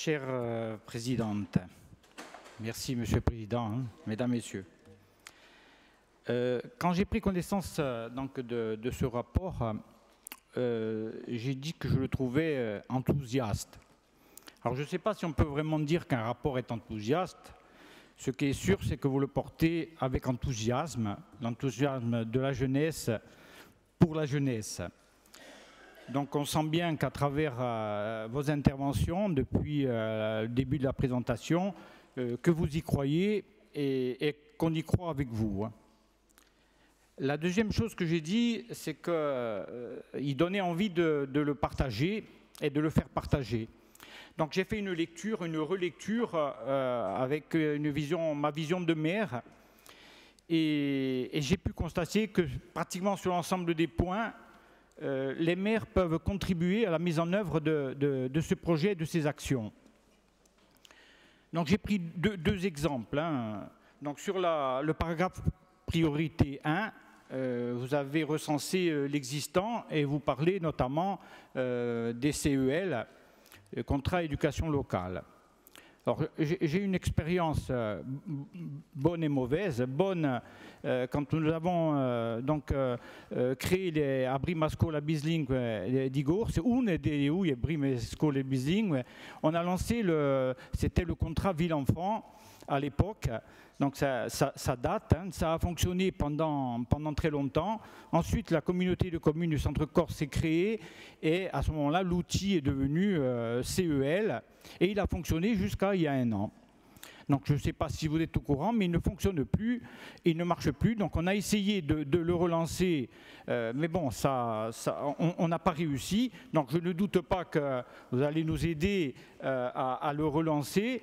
Chère Présidente, merci Monsieur le Président, Mesdames, Messieurs. Quand j'ai pris connaissance donc, de ce rapport, j'ai dit que je le trouvais enthousiaste. Alors je ne sais pas si on peut vraiment dire qu'un rapport est enthousiaste. Ce qui est sûr, c'est que vous le portez avec enthousiasme, l'enthousiasme de la jeunesse pour la jeunesse. Donc on sent bien qu'à travers vos interventions, depuis le début de la présentation, que vous y croyez et qu'on y croit avec vous. La deuxième chose que j'ai dit, c'est qu'il donnait envie de le partager et de le faire partager. Donc j'ai fait une lecture, une relecture avec ma vision de maire et j'ai pu constater que pratiquement sur l'ensemble des points, les maires peuvent contribuer à la mise en œuvre de ce projet et de ces actions. Donc j'ai pris deux exemples. Donc sur le paragraphe priorité 1, vous avez recensé l'existant et vous parlez notamment des CEL, contrat éducation locale. Alors, j'ai une expérience bonne et mauvaise. Bonne, quand nous avons créé les Prima Scuola Bilingue d'Igor, c'est une des Prima Scuola Bilingue. On a lancé c'était le contrat ville-enfant à l'époque. Donc ça date, ça a fonctionné pendant très longtemps. Ensuite, la communauté de communes du Centre Corse s'est créée et à ce moment-là, l'outil est devenu CEL et il a fonctionné jusqu'à il y a 1 an. Donc je ne sais pas si vous êtes au courant, mais il ne fonctionne plus, il ne marche plus. Donc on a essayé de le relancer, mais bon, on n'a pas réussi. Donc je ne doute pas que vous allez nous aider à le relancer.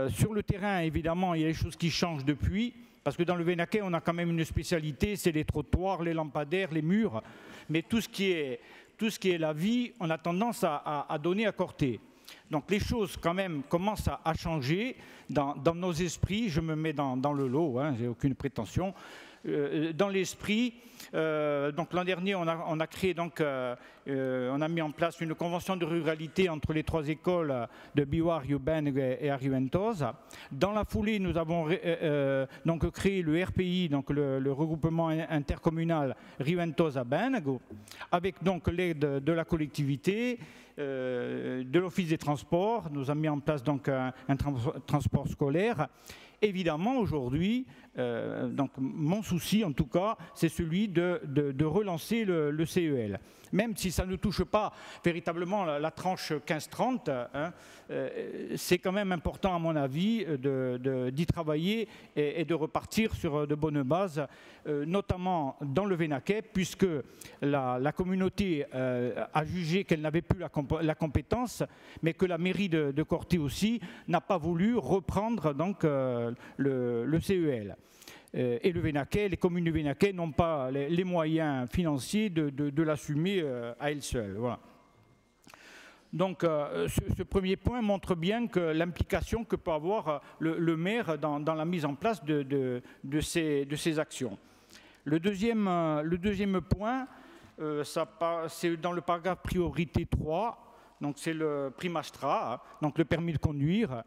Sur le terrain, évidemment, il y a des choses qui changent depuis, parce que dans le Vénaquais, on a quand même une spécialité, c'est les trottoirs, les lampadaires, les murs, mais tout ce qui est la vie, on a tendance à donner à corter. Donc les choses quand même commencent à changer dans nos esprits, je me mets dans le lot, j'ai aucune prétention. Dans l'esprit, donc l'an dernier, on a créé on a mis en place une convention de ruralité entre les 3 écoles de Biwar, Yuben et Arriventosa. Dans la foulée, nous avons donc créé le RPI, donc le regroupement intercommunal Riventosa-Benego, avec donc l'aide de la collectivité, de l'Office des transports. Nous avons mis en place donc un transport scolaire. Évidemment, aujourd'hui, donc mon souci, en tout cas, c'est celui de relancer le CEL. Même si ça ne touche pas véritablement la tranche 15-30, c'est quand même important, à mon avis, d'y travailler et de repartir sur de bonnes bases, notamment dans le Vénaquais, puisque la communauté a jugé qu'elle n'avait plus la compétence, mais que la mairie de Corté aussi n'a pas voulu reprendre donc, le CEL. Et le Vénaquais, les communes du Vénaquais n'ont pas les moyens financiers de l'assumer à elles seules. Voilà. Donc ce premier point montre bien que l'implication que peut avoir le maire dans la mise en place de ces actions. Le deuxième point, c'est dans le paragraphe priorité 3, donc c'est le primastra, donc le permis de conduire.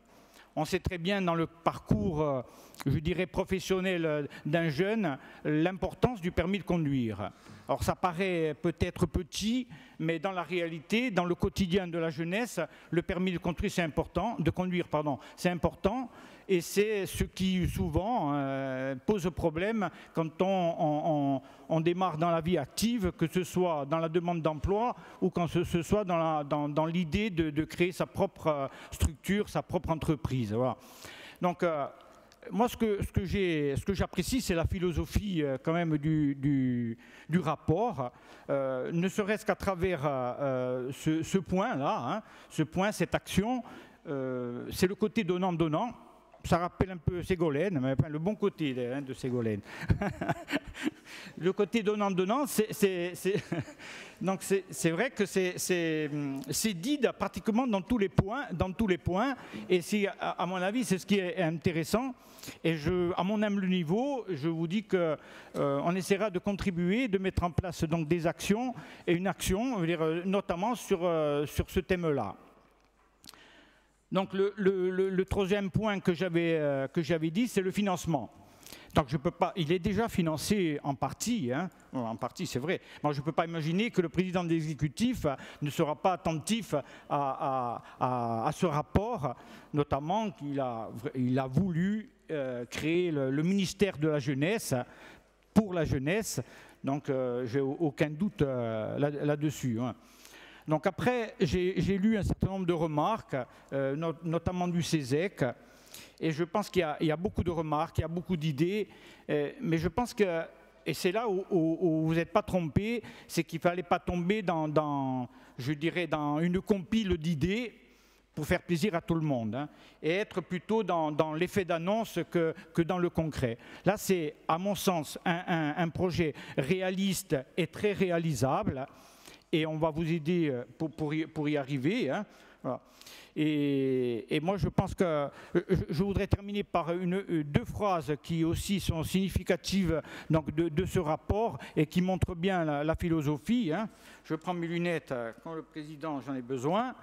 On sait très bien dans le parcours, je dirais, professionnel d'un jeune, l'importance du permis de conduire. Alors ça paraît peut-être petit, mais dans la réalité, dans le quotidien de la jeunesse, le permis de conduire, c'est important, c'est important, et c'est ce qui souvent pose problème quand on démarre dans la vie active, que ce soit dans la demande d'emploi ou quand ce soit dans l'idée de créer sa propre structure, sa propre entreprise. Voilà. Donc, moi, ce que j'apprécie, c'est la philosophie quand même du rapport, ne serait-ce qu'à travers ce point-là, cette action, c'est le côté donnant-donnant. Ça rappelle un peu Ségolène, mais enfin, le bon côté de Ségolène. Le côté donnant-donnant, donc c'est vrai que c'est dit pratiquement dans tous les points, et à mon avis, c'est ce qui est intéressant. Et à mon humble niveau, je vous dis qu'on essaiera de contribuer, de mettre en place donc des actions, et une action, notamment sur ce thème-là. Donc le troisième point que j'avais dit, c'est le financement. Donc je peux pas, il est déjà financé en partie, hein, en partie c'est vrai. Moi je ne peux pas imaginer que le président de l'exécutif ne sera pas attentif à ce rapport, notamment qu'il a voulu créer le ministère de la jeunesse pour la jeunesse. Donc j'ai aucun doute là-dessus. Hein. Donc après, j'ai lu un certain nombre de remarques, notamment du CESEC, et je pense qu'il y a beaucoup de remarques, il y a beaucoup d'idées, mais je pense que, et c'est là où vous n'êtes pas trompé, c'est qu'il ne fallait pas tomber je dirais, dans une compile d'idées pour faire plaisir à tout le monde, hein, et être plutôt dans l'effet d'annonce que dans le concret. Là, c'est, à mon sens, un projet réaliste et très réalisable, et on va vous aider pour y arriver. Hein. Voilà. Et moi, je pense que je voudrais terminer par deux phrases qui aussi sont significatives donc, de ce rapport et qui montrent bien la philosophie. Hein. Je prends mes lunettes quand le président, j'en ai besoin.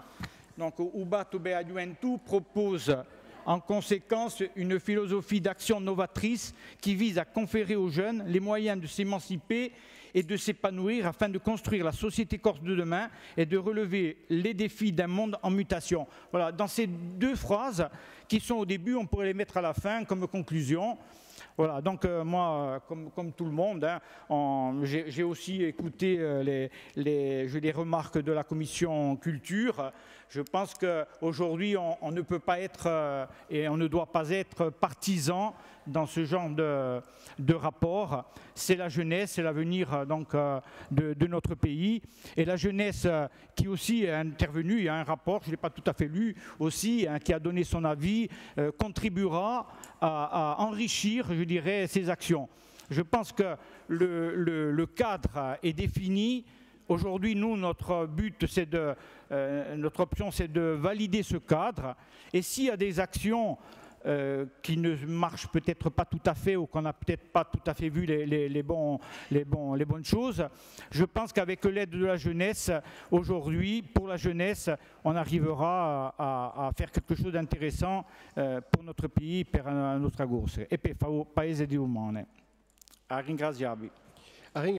Donc, Uba Tobea Juventud propose en conséquence une philosophie d'action novatrice qui vise à conférer aux jeunes les moyens de s'émanciper et de s'épanouir afin de construire la société corse de demain et de relever les défis d'un monde en mutation. Voilà, dans ces deux phrases qui sont au début, on pourrait les mettre à la fin comme conclusion. Voilà, donc moi, comme tout le monde, hein, j'ai aussi écouté les remarques de la commission culture. Je pense qu'aujourd'hui, on ne peut pas être et on ne doit pas être partisan dans ce genre de rapport. C'est la jeunesse, c'est l'avenir donc de notre pays. Et la jeunesse qui aussi est intervenue, il y a un rapport, je ne l'ai pas tout à fait lu aussi, hein, qui a donné son avis, contribuera à enrichir, je dirais, ces actions. Je pense que le cadre est défini. Aujourd'hui, nous, notre but, notre option, c'est de valider ce cadre. Et s'il y a des actions qui ne marchent peut-être pas tout à fait ou qu'on n'a peut-être pas tout à fait vu les bonnes choses, je pense qu'avec l'aide de la jeunesse, aujourd'hui, pour la jeunesse, on arrivera à faire quelque chose d'intéressant pour notre pays, per la nostra Corse. E per fare un paese di umane. A ringraziarvi.